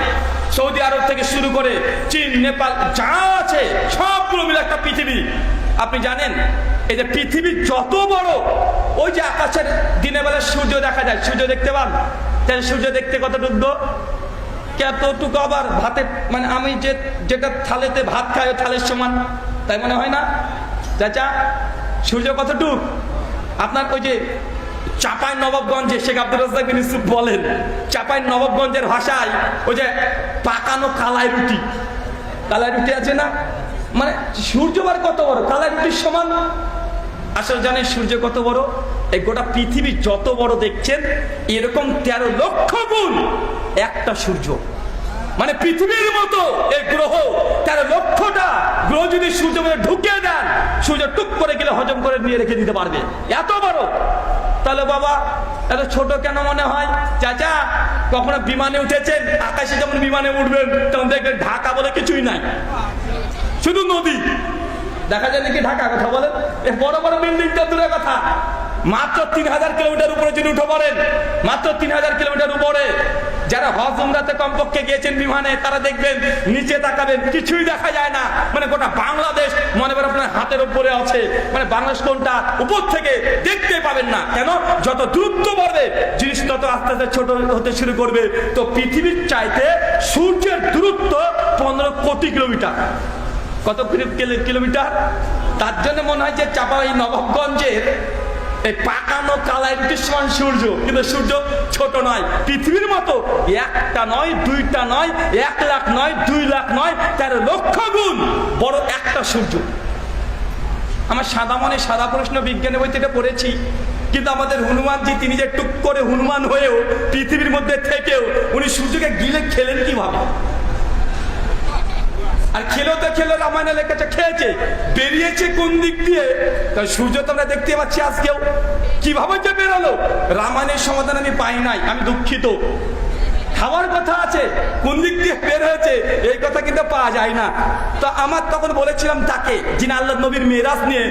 সৌদি আরব থেকে শুরু করে চীন, নেপাল যা আছে সবগুলো মিলে একটা পৃথিবী। আপনি জানেন এই যে পৃথিবী যত বড়, ওই যে আকাশের দিনের বেলা সূর্য দেখা যায়, সূর্য দেখতে পান, তাহলে সূর্য দেখতে কতটুকু? কতটুকু আবার ভাতে, মানে আমি যেটা থালেতে ভাত খাই ওই থালের সমান, তাই মনে হয় না চাচা? সূর্য কতটুক? আপনার ওই যে চাঁপাই নবাবগঞ্জে শেখ আব্দুর রাজ্জাক বিন ইউসুফ বলেন, চাঁপাই নবাবগঞ্জের ভাষায় ওই যে পাকানো কালাই রুটি, কালাই রুটি আছে না, মানে সূর্য বার কত বড়, কালাই রুটির সমান। আসলে জানেন সূর্য কত বড়? এই গোটা পৃথিবী যত বড় দেখছেন এরকম 13 লক্ষ গুণ একটা সূর্য। মানে পৃথিবীর মতো এই গ্রহ 13 লক্ষটা গ্রহ যদি সূর্য মধ্যে ঢুকিয়ে দেন, সূর্য টুক করে গেলে হজম করে নিয়ে রেখে দিতে পারবে, এত বড়। তাহলে বাবা এত ছোট কেন মনে হয়? চাচা কখনো বিমানে উঠেছেন? আকাশে যেমন বিমানে উঠবেন তখন দেখবেন ঢাকা বলে কিছুই নাই, শুধু নদী দেখা যায় নাকি? ঢাকা কথা বলেন, বড় বড় বিল্ডিং তো দূরের কথা, মাত্র 3000 কিলোমিটার উপরে যদি উঠে পড়েন, মাত্র 3000 কিলোমিটার উপরে। যারা হজ উমরাতে কমপক্ষে গিয়েছেন বিমানে, তারা দেখবেন নিচে তাকাবেন কিছুই দেখা যায় না, মানে গোটা বাংলাদেশ মনে করেন আপনার হাতের উপরে আছে, মানে বাংলাদেশ কোনটা উপর থেকে দেখতে পাবেন না। কেন? যত দূরত্ব বাড়বে জিনিস তত আস্তে আস্তে ছোট হতে শুরু করবে। তো পৃথিবীর চাইতে সূর্যের দূরত্ব 15 কোটি কিলোমিটার। কত কিলোমিটার? তার জন্য মনে হয় যে চাঁপাই নবাবগঞ্জের এই পাকানো কালাই রুটির সমান সূর্য, কিন্তু সূর্য ছোট নয়, পৃথিবীর মতো একটা নয়, দুইটা নয়, 1 লাখ নয়, 2 লাখ নয়, 13 লক্ষ গুণ বড় একটা সূর্য। আমার সাদা মনে সাদা প্রশ্ন, বিজ্ঞানের বইতে এটা পড়েছি। কিন্তু আমাদের হনুমানজি তিনি যে টুক করে হনুমান হয়েও পৃথিবীর মধ্যে থেকেও উনি সূর্যকে গিলে খেলেন কিভাবে? আর খেলো তো খেলো, রামায়ণে লেখা খেয়েছে, বেরিয়েছে কোন দিক দিয়ে? তাই সূর্য তো আমরা দেখতে পাচ্ছি আজকেও, কিভাবে যে বেরোলো রামায়ণের সমাধান আমি পাই নাই, আমি দুঃখিত। খাওয়ার কথা আছে, কোন দিক দিয়ে বের হয়েছে এই কথা কিন্তু পাওয়া যায় না। তো আমার তখন বলেছিলাম তাকে, যিনি আল্লাহ নবীর মেরাজ নিয়ে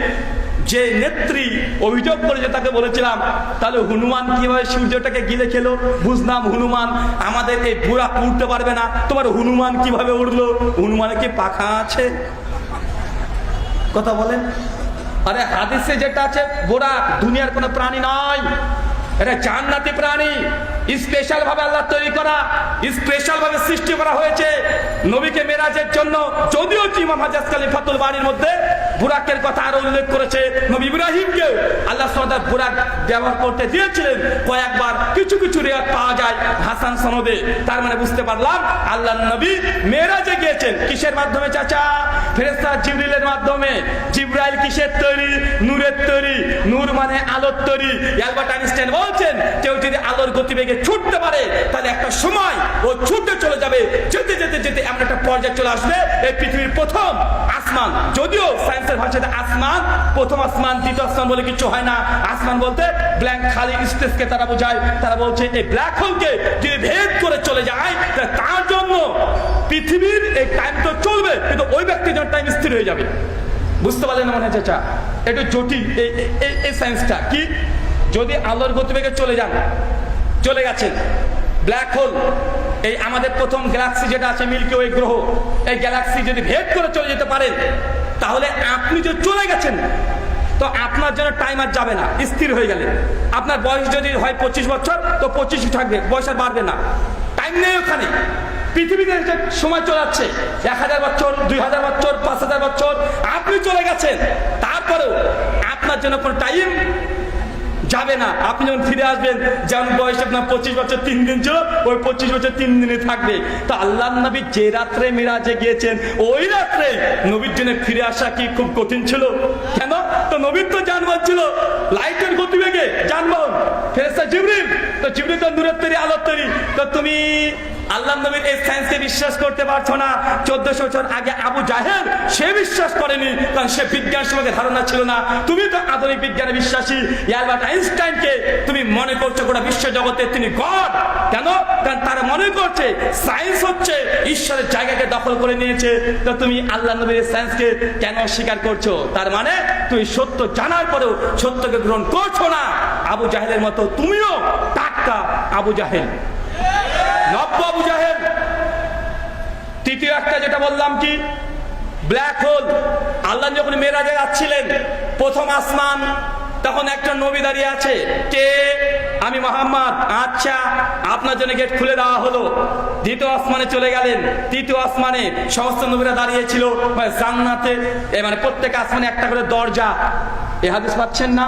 যে নেত্রী অভিযোগ করেছে, তাকে বলেছিলাম তাহলে হনুমান কিভাবে সূর্যটাকে গিলে খেলো? বুঝলাম হনুমান আমাদের এই বুড়া উঠতে পারবে না, তোমার হনুমান কিভাবে উঠলো? হনুমানের কি পাখা আছে? কথা বলেন। আরে হাদিসে যেটা আছে, বুড়া দুনিয়ার কোনো প্রাণী নয়, এটা জান্নাতি প্রাণী, স্পেশাল ভাবে আল্লাহ তৈরি করা, স্পেশাল ভাবে সৃষ্টি করা হয়েছে নবীকে মেরাজের জন্য। যদিও ইমাম হাজাজ খলিফাতুল বাড়ির মধ্যে বুরাকের কথা আরো উল্লেখ করেছে। নবী ইব্রাহিমকে আল্লাহ সুবহানাহু ওয়া তাআলা বুরাক ব্যবহার করতে দিয়েছিলেন কয়েকবার, কিছু কিছু রিওয়ায়াত পাওয়া যায় হাসান সনদে। তার মানে বুঝতে পারলাম আল্লাহর নবী মেরাজে গিয়েছেন কিসের মাধ্যমে চাচা? ফেরেশতা জিবরিলের মাধ্যমে। জিবরাইল কিসের তৈরি? নূরের তৈরি। নূর মানে আলোর তৈরি। অ্যালবার্ট আইনস্টাইন বলছেন কেউ যদি আলোর গতিবেগে ছুটতে পারে তাহলে একটা সময় ও ছুটে চলে যাবে, যেতে যেতে যেতে এমন একটা পর্যায়ে চলে আসবে এই পৃথিবীর প্রথম আসমান। যদিও সায়েন্সের ভাষাতে আসমান, প্রথম আসমান দ্বিতীয় আসমান বলে কিছু হয় না। আসমান বলতে ব্ল্যাঙ্ক খালি স্পেসকে তারা বোঝায়। তারা বলছে এই ব্ল্যাক হোলকে যদি ভেদ করে চলে যায় তার জন্য পৃথিবীর এই টাইম তো চলবে, কিন্তু ওই ব্যক্তির জন্য টাইম স্থির হয়ে যাবে। বুঝতে পারলেন না মনে হয় চাচা? একটু জটিল এই সায়েন্সটা। কি যদি আলোর গতিবেগে চলে যান, চলে গেছেন ব্ল্যাক হোল, এই আমাদের প্রথম গ্যালাক্সি যেটা আছে মিল্কি ওয়ে গ্রহ, এই গ্যালাক্সি যদি ভেদ করে চলে যেতে পারেন তাহলে আপনি যে চলে গেছেন তো আপনার জন্য টাইম আর যাবে না, স্থির হয়ে গেলেন। আপনার বয়স যদি হয় 25 বছর তো 25ই থাকবে, বয়স আর বাড়বে না। টাইম নেই ওখানে। পৃথিবীতে সময় চলে যাচ্ছে 1000 বছর, 2000 বছর, 5000 বছর, আপনি চলে গেছেন, তারপরেও আপনার জন্য কোনো টাইম যাবে না। আপনি যখন ফিরে আসবেন, যেমন বয়স আপনার 25 বছর 3 দিন ছিল, ওই 25 বছর 3 দিনে থাকবে। তো আল্লাহর নবী যে রাত্রে মিরাজে গিয়েছেন ওই রাত্রে নবীর জন্য ফিরে আসা কি খুব কঠিন ছিল? কেন? তো নবীর তো যানবাহন ছিল লাইটের গতিবেগে যানবাহন, ফেরেশতা জিবরিল, তো জিবরিল তো নূরের তৈরি, আলোর তৈরি। তো তুমি আল্লাহর নবীর এই সায়েন্সকে বিশ্বাস করতে পারছো না। 1400 বছর আগে আবু জাহেল সে বিশ্বাস করেনি, কারণ সে বিজ্ঞান সম্পর্কে ধারণা ছিল না। তুমি তো আধুনিক বিজ্ঞানে বিশ্বাসী। অ্যালবার্ট আইনস্টাইনকে তুমি মনে করছো গোটা বিশ্ব জগতে তিনি গড। কেন? কারণ তারা মনে করছে সায়েন্স হচ্ছে ঈশ্বরের জায়গাকে দখল করে নিয়েছে। তো তুমি আল্লাহর নবীর এই সায়েন্সকে কেন অস্বীকার করছো? তার মানে তুমি সত্য জানার পরেও সত্যকে গ্রহণ করছো না। আবু জাহেলের মতো তুমিও টাটকা আবু জাহেল, নব্য আবু জাহেল। তৃতীয় একটা যেটা বললাম কি, ব্ল্যাক হোল। আল্লাহ যখন মেরাজে যাচ্ছিলেন প্রথম আসমান, তখন একটা নবী দাঁড়িয়ে আছে। কে? আমি মুহাম্মদ। আচ্ছা, আপনার জন্য গেট খুলে দেওয়া হলো। দ্বিতীয় আসমানে চলে গেলেন। তৃতীয় আসমানে সমস্ত নবীরা দাঁড়িয়েছিল জান্নাতে, মানে প্রত্যেক আসমানে একটা করে দরজা। এ হাদিস পাচ্ছেন না?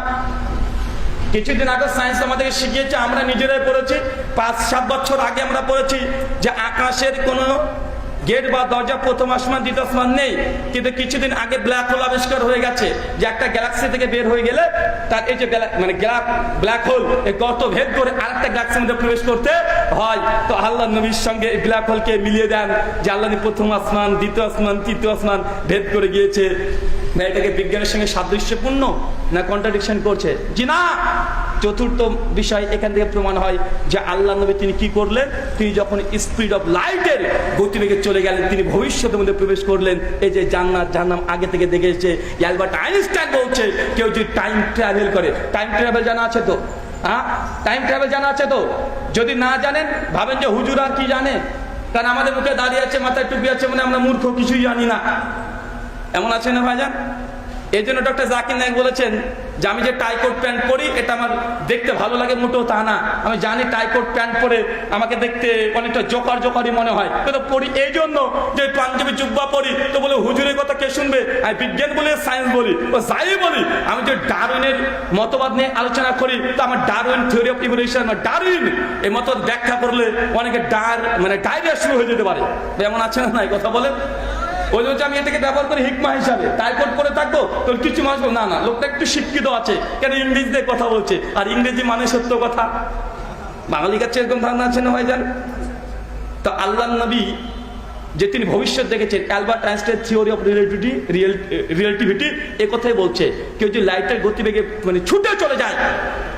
কিছুদিন আগে সায়েন্স আমাদেরকে শিখিয়েছে, আমরা নিজেরাই পড়েছি, 5-7 বছর আগে আমরা পড়েছি যে আকাশের কোনো গেট বা দরজা প্রথম আসমান দ্বিতীয় আসমান নেই। কিন্তু কিছুদিন আগে ব্ল্যাক হোল আবিষ্কার হয়ে গেছে, যে একটা গ্যালাক্সি থেকে বের হয়ে গেলে তার এই যে মানে ব্ল্যাক হোল এই গর্ত ভেদ করে আরেকটা গ্যালাক্সির মধ্যে প্রবেশ করতে হয়। তো আল্লাহ নবীর সঙ্গে এই ব্ল্যাক হোলকে মিলিয়ে দেন যে আল্লাহ নবী প্রথম আসমান, দ্বিতীয় আসমান, তৃতীয় আসমান ভেদ করে গিয়েছে। না এটাকে বিজ্ঞানের সঙ্গে সাদৃশ্যপূর্ণ না কন্ট্রাডিকশন করছে? জি না। চতুর্থ বিষয় এখান থেকে প্রমাণ হয় যে আল্লাহ নবী তিনি কি করলেন? তিনি যখন স্পিড অফ লাইটের গতিবেগে চলে গেলেন, তিনি ভবিষ্যতের মধ্যে প্রবেশ করলেন। এই যে জান্নাত জাহান্নাম আগে থেকে দেখে এসেছে। অ্যালবার্ট আইনস্টাইন বলছে কেউ যদি টাইম ট্রাভেল করে, টাইম ট্রাভেল জানা আছে তো? হ্যাঁ, টাইম ট্রাভেল জানা আছে তো? যদি না জানেন ভাবেন যে হুজুর আর কি জানে, কারণ আমাদের মুখে দাঁড়িয়ে আছে, মাথায় টুপি আছে, মানে আমরা মূর্খ, কিছুই জানি না। এমন আছে না ভাইজান? এই জন্য ডক্টর জাকির নায়েক বলেছেন যে আমি যে টাইকোট প্যান্ট পরি এটা আমার দেখতে ভালো লাগে, মোটেও তা না। আমি জানি টাইকোট প্যান্ট পরে আমাকে দেখতে অনেকটা জোকারি মনে হয়, কিন্তু পরি এই জন্য যে পাঞ্জাবি জুব্বা পরি। তো বলে হুজুরের কথা কে শুনবে? আমি বিজ্ঞান বলি, সায়েন্স বলি, ও যাই বলি, আমি যে ডারউইনের মতবাদ নিয়ে আলোচনা করি, তো আমার Darwin theory of evolution, Darwin এই মতবাদ ব্যাখ্যা করলে অনেকে ডায়রিয়া শুরু হয়ে যেতে পারে। এমন আছে না? নাই কথা বলেন। ওই জন্য আমি এটাকে ব্যবহার করি হিকমা হিসাবে। টাইকোট করে থাকবো তোর কিছু মানুষ না না, লোকটা একটু শিক্ষিত আছে, কেন ইংরেজিতে কথা বলছে, আর ইংরেজি মানে সত্য কথা। বাঙালির কাছে এরকম ধারণা আছে না ভাইজান? তো আল্লাহ নবী যে তিনি ভবিষ্যৎ দেখেছেন, Albert Einstein theory of relativity এ কথাই বলছে কেউ যদি লাইটের গতিবেগে মানে ছুটে চলে যায়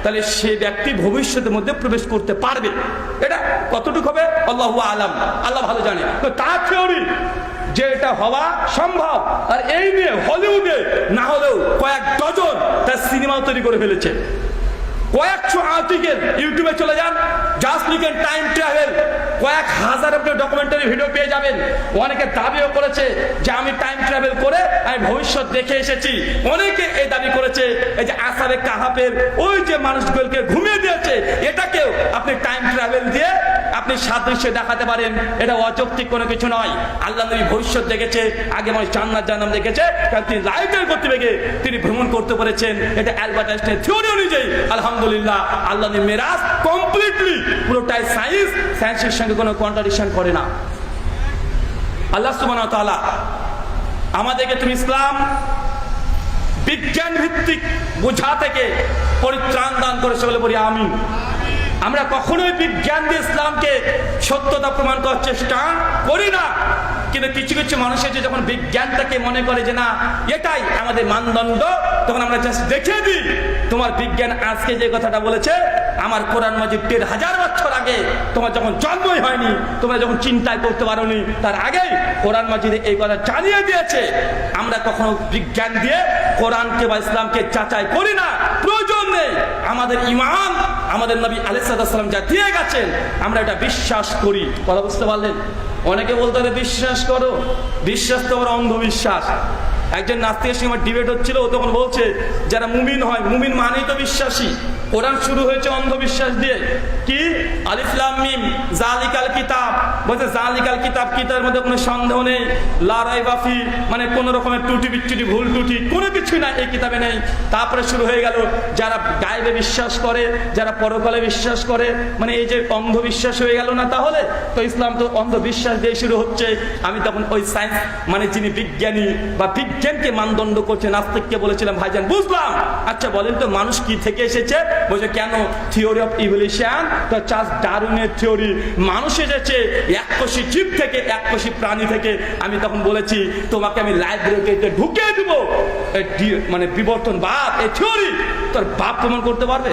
তাহলে সে ব্যক্তি ভবিষ্যতের মধ্যে প্রবেশ করতে পারবে। এটা কতটুকু হবে আল্লাহু আলাম, আল্লাহ ভালো জানে। তো তার থিওরি যে এটা হওয়া সম্ভব, আর এই নিয়ে হলিউডে না হলেও কয়েক ডজন তার সিনেমাও তৈরি করে ফেলেছে। কয়েকশো আর্টিকেল ইউটিউবে চলে যান, জাস্ট লিখেন টাইম ট্রাভেল, কয়েক হাজার আপনি ডকুমেন্টারি ভিডিও পেয়ে যাবেন। অনেকে দাবিও করেছে যে আমি টাইম ট্রাভেল করে আমি ভবিষ্যৎ দেখে এসেছি। অনেকে এই দাবি করেছে এই যে আসাবে কাহাপের ওই যে মানুষগুলোকে ঘুমিয়ে দিয়েছে, এটাকেও আপনি টাইম ট্রাভেল দিয়ে আপনি আপনি সাদৃশ্য দেখাতে পারেন, এটা অযৌক্তিক কোনো কিছু নয়। আল্লাহ নবী ভবিষ্যৎ দেখেছে, আগে মানুষ জান্নাত জাহান্নাম দেখেছে, কারণ তিনি লাইটের গতিবেগে তিনি ভ্রমণ করতে পেরেছেন। এটা অ্যালবার্ট আইনস্টাইনের থিওরি অনুযায়ী আলহামদুলিল্লাহ আল্লাহ নবী মেরাজ কমপ্লিটলি পুরোটাই সায়েন্সের সঙ্গে কোনো কন্ট্রাডিকশন করে না। আল্লাহ সুবহানাহু ওয়া তাআলা আমাদেরকে তুমি ইসলাম বিজ্ঞান ভিত্তিক বোঝা থেকে পরিত্রাণ দান করেছে বলে বলি আমিন। আমরা কখনোই বিজ্ঞান দিয়ে ইসলামকে সত্যতা প্রমাণ করার চেষ্টা করি না, কিন্তু কিছু কিছু মানুষ আছে যখন বিজ্ঞানটাকে মনে করে যে না এটাই আমাদের মানদণ্ড, তখন আমরা জাস্ট দেখে দিই। তোমার বিজ্ঞান আজকে যে কথাটা বলেছে, আমার কোরআন মাজিদ ১,৫০০ বছর আগে তোমার যখন জন্মই হয়নি, তোমরা যখন চিন্তায় করতে পারোনি, তার আগেই কোরআন মাজিদে এই কথা জানিয়ে দিয়েছে। আমরা কখনো বিজ্ঞান দিয়ে কোরআনকে বা ইসলামকে যাচাই করি না, প্রয়োজন নেই। আমাদের ঈমান আমাদের নবী আলাইহিস সালাম যা দিয়ে গেছেন আমরা এটা বিশ্বাস করি। কথা বুঝতে পারলেন? অনেকে বলতে হবে বিশ্বাস করো, বিশ্বাস তো আবার অন্ধবিশ্বাস। একজন নাস্তিকের সঙ্গে ডিবেট হচ্ছিল, ও তখন বলছে যারা মুমিন হয়, মুমিন মানেই তো বিশ্বাসী। কোরআন শুরু হয়েছে অন্ধবিশ্বাস দিয়ে, কি আলিফ লাম মিম জালিকাল কিতাব, বলছে জালিকাল কিতাব, কিতাবের মধ্যে কোনো সন্দেহ নেই, লা রাইবা ফি, মানে কোনো রকমের ত্রুটি বিচ্যুতি ভুল ত্রুটি কোনো কিছুই না এই কিতাবে নেই। তারপরে শুরু হয়ে গেল যারা গায়েবে বিশ্বাস করে, যারা পরকালে বিশ্বাস করে, মানে এই যে অন্ধবিশ্বাস হয়ে গেল না? তাহলে তো ইসলাম তো অন্ধবিশ্বাস দিয়ে শুরু হচ্ছে। আমি তখন ওই সায়েন্স মানে যিনি বিজ্ঞানী বা বিজ্ঞানকে মানদণ্ড করছে নাস্তিককে বলেছিলাম, ভাইজান বুঝলাম, আচ্ছা বলেন তো মানুষ কি থেকে এসেছে? বলছে কেন থিওরি অফ ইভলিউশন, তো চার্লস ডারউইনের থিওরি, মানুষ এসেছে এককোষী জীব থেকে, এককোষী প্রাণী থেকে। আমি তখন বলেছি তোমাকে আমি লাইব্রেরিতে ঢুকিয়ে দিব মানে বিবর্তনবাদ এই থিওরি, তোর বাপ প্রমাণ করতে পারবে?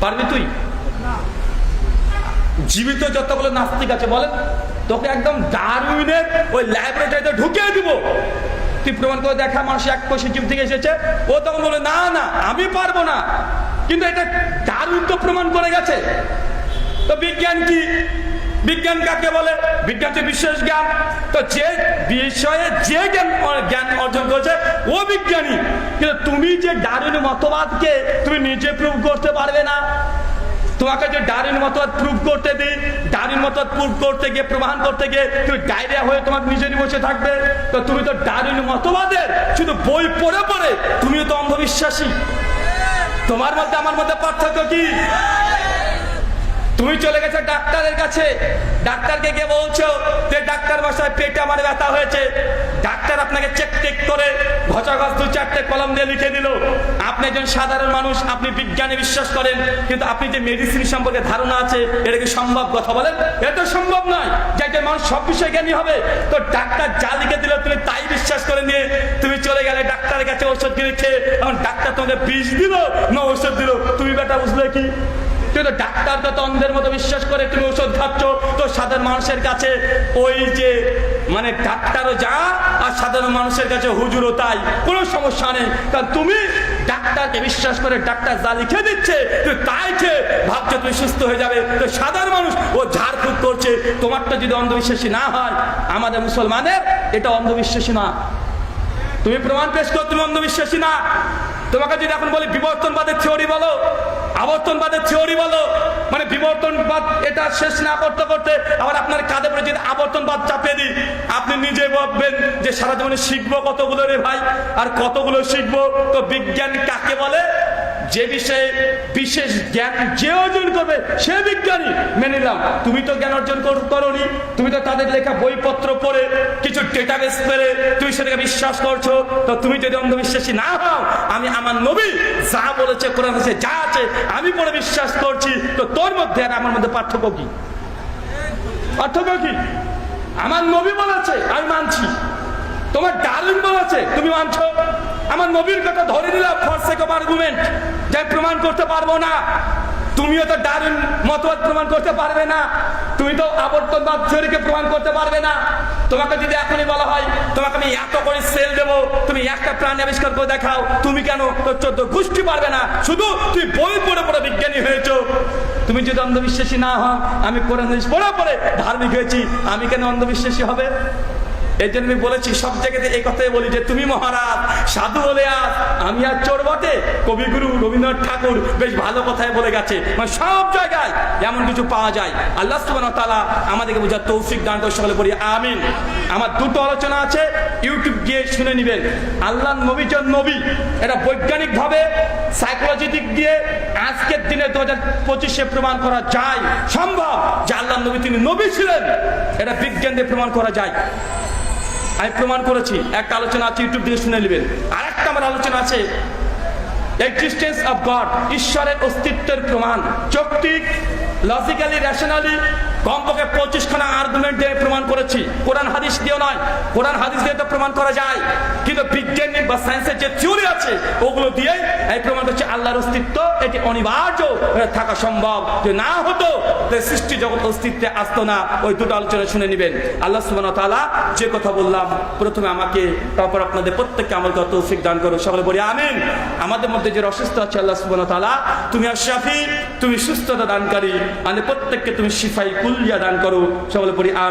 পারবি তুই? জীবিত যতগুলো নাস্তিক আছে বলেন, তোকে একদম ডারউইনের ওই লাইব্রেরিতে ঢুকিয়ে দিব, তুই প্রমাণ করে দেখা মানুষ এককোষী জীব থেকে এসেছে। ও তখন বলে না না আমি পারবো না, কিন্তু এটা ডারউইন তো প্রমাণ করে গেছে। তো বিজ্ঞান কি? বিজ্ঞান কাকে বলে? বিজ্ঞান তো বিশেষ জ্ঞান। তো যে বিষয়ে যে জ্ঞান অর্জন করেছে ও বিজ্ঞানী, কিন্তু তুমি যে ডারউইন মতবাদকে তুমি নিজে প্রুভ করতে পারবে না। তোমাকে যে ডারউইন মতবাদ প্রুভ করতে দিই, ডারউইন মতবাদ প্রুভ করতে গিয়ে প্রমাণ করতে গিয়ে তুমি ডায়রিয়া হয়ে তোমাকে নিজেরই বসে থাকবে। তো তুমি তো ডারউইন মতবাদের শুধু বই পড়ে পড়ে তুমিও তো অন্ধবিশ্বাসী। তোমার মধ্যে আমার মধ্যে পার্থক্য কি? তুমি চলে গেছো ডাক্তারের কাছে, ডাক্তারকে গিয়ে বলছো যে ডাক্তার মশাই পেটে আমার ব্যথা হয়েছে। ডাক্তার আপনাকে চেক টেক করে ঘষাঘষ 2-4টে কলম দিয়ে লিখে দিল। আপনি একজন সাধারণ মানুষ, আপনি বিজ্ঞানে বিশ্বাস করেন, কিন্তু আপনি যে মেডিসিন সম্পর্কে ধারণা আছে, এটা কি সম্ভব? কথা বলেন, এটা সম্ভব নয় যে একজন মানুষ সব বিষয়ে জ্ঞানী হবে। তো ডাক্তার যা লিখে দিল তুমি তাই বিশ্বাস করে নিয়ে তুমি চলে গেলে ডাক্তারের কাছে ওষুধ কিনে খেয়ে, এখন ডাক্তার তোমাকে বিষ দিল না ওষুধ দিল, তুমি বেটা বুঝলে কি? কিন্তু ডাক্তার তো অন্ধের মতো বিশ্বাস করে তুমি ওষুধ খাচ্ছ। তো সাধারণ মানুষের কাছে ওই যে মানে ডাক্তারও যা আর সাধারণ মানুষের কাছে হুজুরও তাই, কোনো সমস্যা নেই। কারণ তুমি ডাক্তারকে বিশ্বাস করে ডাক্তার যা লিখে দিচ্ছে তুমি তাই খেয়ে ভাবছো তুমি সুস্থ হয়ে যাবে। তো সাধারণ মানুষ ও ঝাড়ফুঁক করছে। তোমারটা যদি অন্ধবিশ্বাসী না হয়, আমাদের মুসলমানের এটা অন্ধবিশ্বাসী না। তুমি প্রমাণ পেশ করো তুমি অন্ধবিশ্বাসী না। তোমাকে যদি এখন বলি বিবর্তনবাদের থিওরি বলো, আবর্তনবাদের থিওরি বলো, মানে বিবর্তনবাদ এটা শেষ না করতে করতে আবার আপনার কাঁধে পড়ে যদি আবর্তনবাদ চাপিয়ে দিই, আপনি নিজে ভাববেন যে সারা জীবনে শিখবো কতগুলো রে ভাই, আর কতগুলো শিখবো। তো বিজ্ঞান কাকে বলে? যে বিষয়ে বিশেষ জ্ঞান যে অর্জন করবে সে বিজ্ঞানী। মেনে নিলাম তুমি তো জ্ঞান অর্জন করোনি, তুমি তো তাদের লেখা বইপত্র পড়ে কিছু ডেটাবেস পেরে তুমি সেটাকে বিশ্বাস করছো। তো তুমি যদি অন্ধবিশ্বাসী না হও, আমি আমার নবী যা বলেছে কোরআন হাদিসে যা আছে আমি পড়ে বিশ্বাস করছি, তো তোর মধ্যে আর আমার মধ্যে পার্থক্য কি? পার্থক্য কি? আমার নবী বলেছে আমি মানছি, তোমার ডারউইন বলেছে তুমি মানছো। আমার নবীর কথা ধরে নিলাম ফর সেক অফ আর্গুমেন্ট, যাই প্রমাণ করতে পারবো না। তুমিও তো ডারউইন মতবাদ প্রমাণ করতে পারবে না, তুমি তো আবর্তনবাদ থিওরিকে প্রমাণ করতে পারবে না। তোমাকে যদি এখনই বলা হয় তোমাকে আমি এত করে সেল দেবো, তুমি একটা প্রাণী আবিষ্কার করে দেখাও, তুমি কেন তোর 14 গোষ্ঠী পারবে না? শুধু তুই বই পড়ে পড়ে বিজ্ঞানী হয়েছো। তুমি যদি অন্ধবিশ্বাসী না হও, আমি কোরআন হাদিস পড়ে পড়ে ধার্মিক হয়েছি, আমি কেন অন্ধবিশ্বাসী হবে? এই জন্য আমি বলেছি, সব জায়গাতে এই কথাই বলি যে তুমি মহারাজ সাধু বলে আজ, আমি আর চোর বটে। কবিগুরু রবীন্দ্রনাথ ঠাকুর বেশ ভালো কথাই বলে গেছে, মানে সব জায়গায় এমন কিছু পাওয়া যায়। আল্লাহ সুবহানাহু ওয়া তাআলা আমাদেরকে বোঝার তৌফিক দান করে, সকলে বলি আমিন। আমার দুটো আলোচনা আছে, ইউটিউব গিয়ে শুনে নেবেন। আল্লাহ নবী জন নবী, এটা বৈজ্ঞানিক ভাবে সাইকোলজি দিক দিয়ে আজকের দিনে 2025-এ প্রমাণ করা যায়, সম্ভব যে আল্লাহ নবী তিনি নবী ছিলেন, এটা বিজ্ঞান দিয়ে প্রমাণ করা যায়। আমি প্রমাণ করেছি, একটা আলোচনা আছে, ইউটিউব দিয়ে শুনে নেবেন। আর একটা আমার আলোচনা আছে এক্সিস্টেন্স অফ গড, ঈশ্বরের অস্তিত্বের প্রমাণ, যৌক্তিক, লজিক্যালি, রেশনালি কমপক্ষে 25খানা আর্গুমেন্ট দিয়ে প্রমাণ করেছি। কোরআন হাদিস দিয়ে নয়, কোরআন হাদিস দিয়ে তো প্রমাণ করা যায়, কিন্তু বিজ্ঞানিক বা সায়েন্সের যে থিওরি আছে ওগুলো দিয়ে এই প্রমাণ করছে আল্লাহর অস্তিত্ব, এটি অনিবার্য, থাকা সম্ভব। যে না হতো সৃষ্টি জগৎ অস্তিত্বে আসতো না। ওই দুটো আলোচনা শুনে নেবেন। আল্লাহ সুবহানাহু ওয়া তাআলা যে কথা বললাম, প্রথমে আমাকে, তারপর আপনাদের প্রত্যেককে আমল করার তৌফিক দান করো, সকলে বলি আমিন। আমাদের মধ্যে যে অসুস্থ আছে, আল্লাহ সুবহানাহু ওয়া তাআলা তুমি আশ-শাফি, তুমি সুস্থতা দানকারী, আমাদের প্রত্যেককে তুমি শিফাই কুল্লিয়া দান করো, সকলে বলি আমিন।